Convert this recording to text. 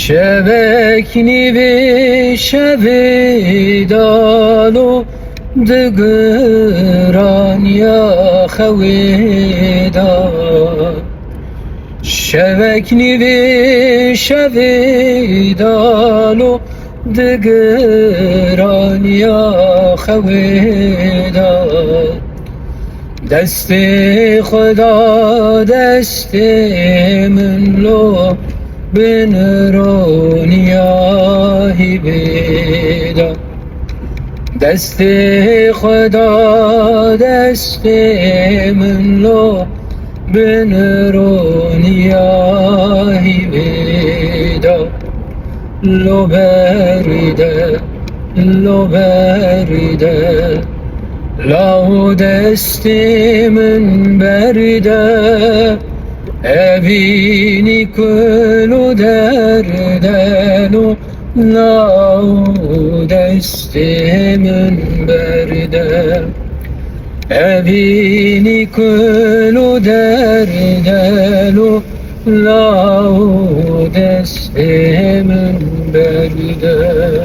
شبكني بشبدالو دقران يا خويدا شبكني بشبدالو دقران يا خويدا دست خدا دست من لو بنرونیاهی بیدا دست خدا دست من لو بنرونیاهی بیدا لو برده لاو دست من برده evini kulu derdenu lau destimin berde evini kulu derdenu lau destimin berde